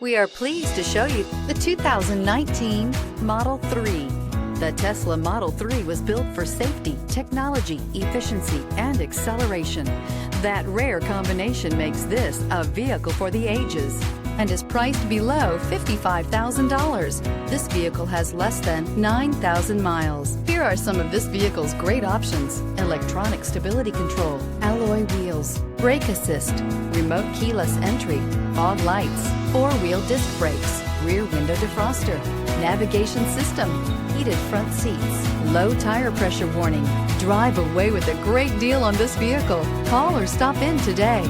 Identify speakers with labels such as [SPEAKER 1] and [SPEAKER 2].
[SPEAKER 1] We are pleased to show you the 2019 Model 3. The Tesla Model 3 was built for safety, technology, efficiency, and acceleration. That rare combination makes this a vehicle for the ages and is priced below $55,000. This vehicle has less than 9,000 miles. Here are some of this vehicle's great options: electronic stability control, alloy wheels, brake assist, remote keyless entry, fog lights, four-wheel disc brakes, rear window defroster, navigation system, heated front seats, low tire pressure warning. Drive away with a great deal on this vehicle. Call or stop in today.